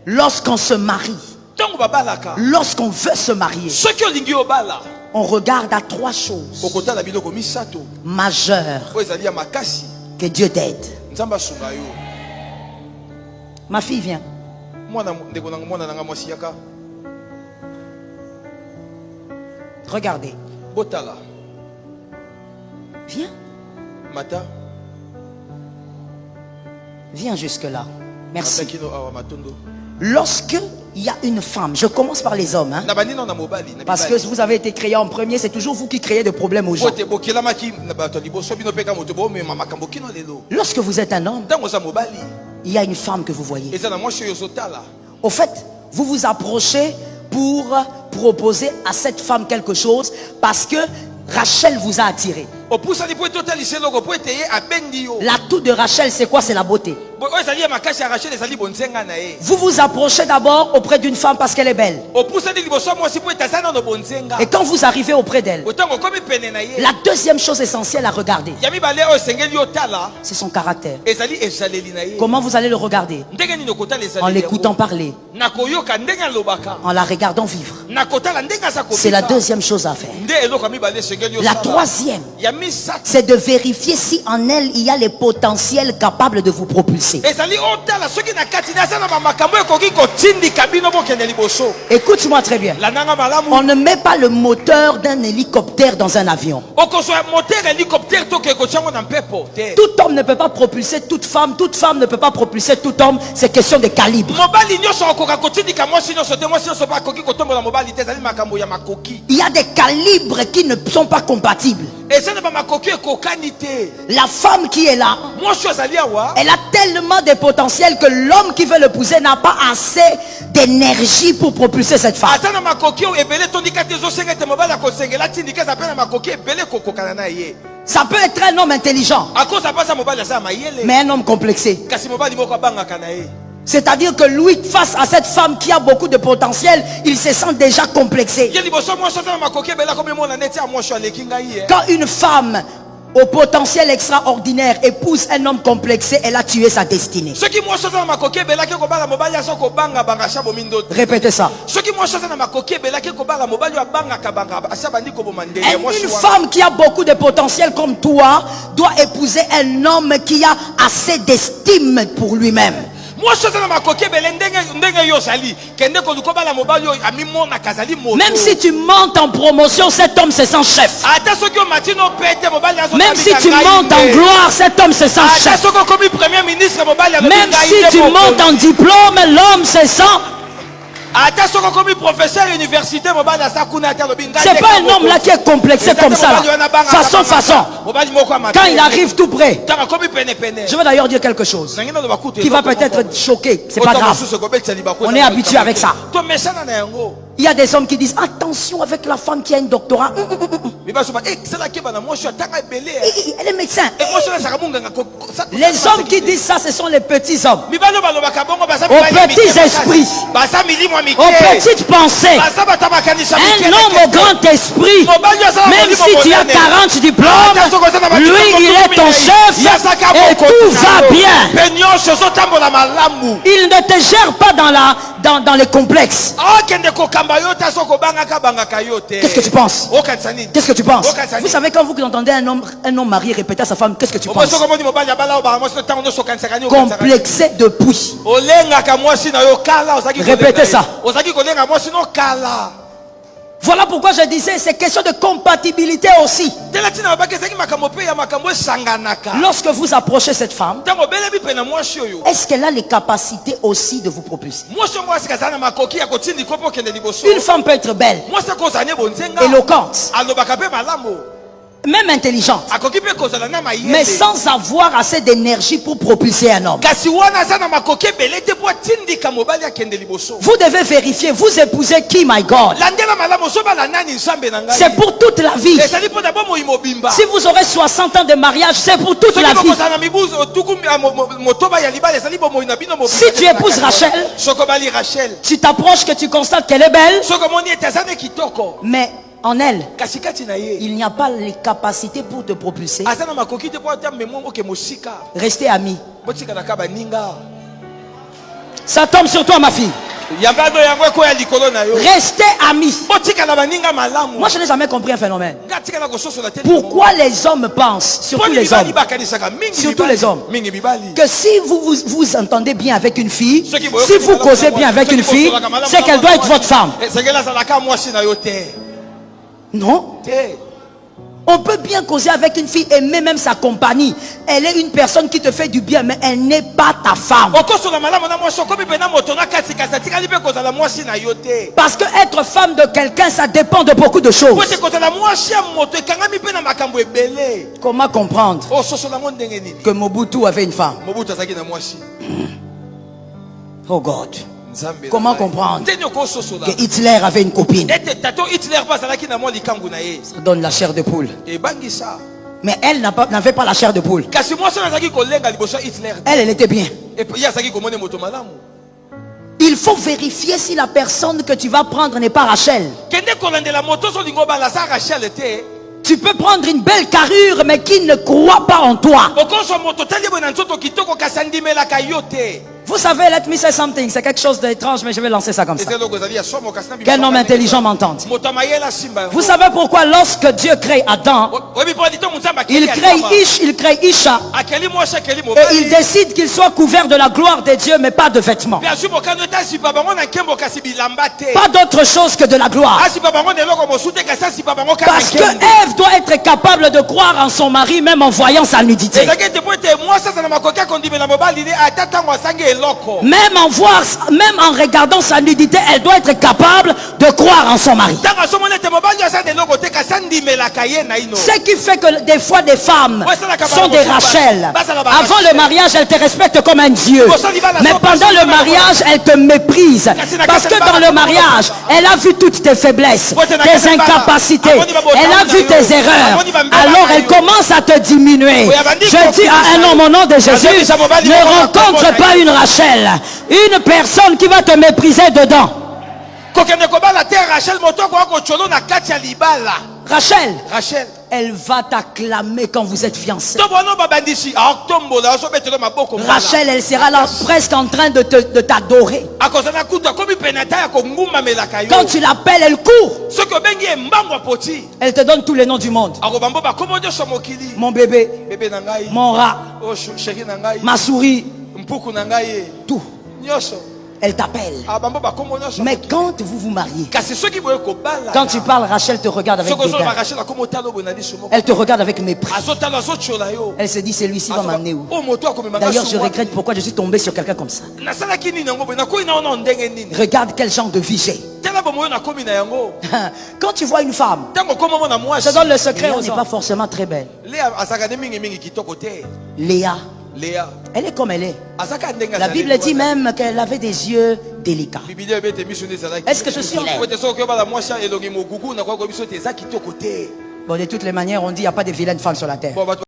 Lorsqu'on se marie, lorsqu'on veut se marier, on regarde à 3 choses majeures que Dieu t'aide. Ma fille vient. Regardez. Viens. Viens jusque là. Merci. Lorsque il y a une femme, je commence par les hommes, hein, parce que vous avez été créé en premier, c'est toujours vous qui créez des problèmes aux gens. Lorsque vous êtes un homme, il y a une femme que vous voyez. Au fait, vous vous approchez pour proposer à cette femme quelque chose parce que Rachel vous a attiré. L'atout de Rachel, c'est quoi? C'est la beauté. Vous vous approchez d'abord auprès d'une femme parce qu'elle est belle. Et quand vous arrivez auprès d'elle, la deuxième chose essentielle à regarder, c'est son caractère. Comment vous allez le regarder? En l'écoutant parler, en la regardant vivre. C'est la deuxième chose à faire. La troisième, c'est de vérifier si en elle il y a les potentiels capables de vous propulser. Écoute-moi très bien. On ne met pas le moteur d'un hélicoptère dans un avion. Tout homme ne peut pas propulser toute femme ne peut pas propulser tout homme. C'est question de calibre. Il y a des calibres qui ne sont pas compatibles. La femme qui est là, elle a tellement de potentiel que l'homme qui veut l'épouser n'a pas assez d'énergie pour propulser cette femme. Ça peut être un homme intelligent, mais un homme complexé. C'est-à-dire que lui, face à cette femme qui a beaucoup de potentiel, il se sent déjà complexé. Quand une femme au potentiel extraordinaire épouse un homme complexé, elle a tué sa destinée. Répétez ça. Une femme qui a beaucoup de potentiel comme toi doit épouser un homme qui a assez d'estime pour lui-même. Même si tu montes en promotion, cet homme se sent chef. Même si tu montes en gloire, cet homme se sent chef. Même si tu montes en diplôme, l'homme se sent. C'est pas un homme là qui est complexé comme ça là. Façon. Quand il arrive tout près, je vais d'ailleurs dire quelque chose qui va peut-être choquer. C'est pas grave. On est habitué avec ça. Il y a des hommes qui disent attention avec la femme qui a un doctorat. Elle est médecin. Les hommes qui disent ça, ce sont les petits hommes. Aux petits esprits, aux petites pensées. Un homme au grand esprit, même si tu as 40 diplômes, lui il est ton chef et tout va bien. Il ne te gère pas dans les complexes. Qu'est-ce que tu penses? Qu'est-ce que tu penses? Vous savez, quand vous entendez un homme marié répéter à sa femme, qu'est-ce que tu penses? Complexé depuis. Répétez ça. Voilà pourquoi je disais, c'est question de compatibilité aussi. Lorsque vous approchez cette femme, est-ce qu'elle a les capacités aussi de vous propulser? Une femme peut être belle, éloquente, même intelligente, mais sans avoir assez d'énergie pour propulser un homme. Vous devez vérifier, vous épousez qui, my God? C'est pour toute la vie. Si vous aurez 60 ans de mariage, c'est pour toute la vie. Si tu épouses Rachel, tu t'approches, que tu constates qu'elle est belle, mais en elle, il n'y a pas les capacités pour te propulser. Restez amis. Ça tombe sur toi, ma fille. Restez amis. Moi, je n'ai jamais compris un phénomène. Pourquoi les hommes pensent, surtout les hommes, que si vous entendez bien avec une fille, si vous causez bien avec une fille, c'est qu'elle doit être votre femme. Non. On peut bien causer avec une fille, aimer même sa compagnie. Elle est une personne qui te fait du bien, mais elle n'est pas ta femme. Parce que être femme de quelqu'un, ça dépend de beaucoup de choses. Comment comprendre que Mobutu avait une femme? Oh God. Comment comprendre que Hitler avait une copine? Ça donne la chair de poule. Mais elle n'avait pas la chair de poule. Elle était bien. Il faut vérifier si la personne que tu vas prendre n'est pas Rachel. Tu peux prendre une belle carrure mais qui ne croit pas en toi. Vous savez, let me say something. C'est quelque chose d'étrange, mais je vais lancer ça comme ça. Quel homme intelligent m'entende? Vous savez pourquoi lorsque Dieu crée Adam, il crée Ish, il crée Isha, et il décide qu'il soit couvert de la gloire de Dieu, mais pas de vêtements. Pas d'autre chose que de la gloire. Parce que Ève doit être capable de croire en son mari, même en voyant sa nudité. Même en regardant sa nudité, elle doit être capable de croire en son mari. Ce qui fait que des fois des femmes sont des Rachel. Avant le mariage, elles te respectent comme un dieu. Mais pendant le mariage, elles te méprisent. Parce que dans le mariage, elle a vu toutes tes faiblesses, tes incapacités. Elle a vu tes erreurs. Alors elle commence à te diminuer. Je dis à un homme au nom de Jésus, ne rencontre pas une Rachel, une personne qui va te mépriser dedans. Rachel, elle va t'acclamer quand vous êtes fiancés. Rachel, elle sera là presque en train de t'adorer. Quand tu l'appelles, elle court. Elle te donne tous les noms du monde. Mon bébé, mon rat, ma souris, tout. Elle t'appelle. Mais quand vous vous mariez, quand tu parles, Rachel te regarde avec dédain. Elle te regarde avec mépris. Elle se dit, celui-ci va m'amener où? D'ailleurs, je regrette pourquoi je suis tombé sur quelqu'un comme ça. Regarde quel genre de vie j'ai. Quand tu vois une femme, je donne le secret, elle n'est pas forcément très belle. Léa, elle est comme elle est. La Bible dit même qu'elle avait des yeux délicats. Est-ce que je suis laid? Bon, de toutes les manières, on dit qu'il n'y a pas de vilaine femme sur la terre.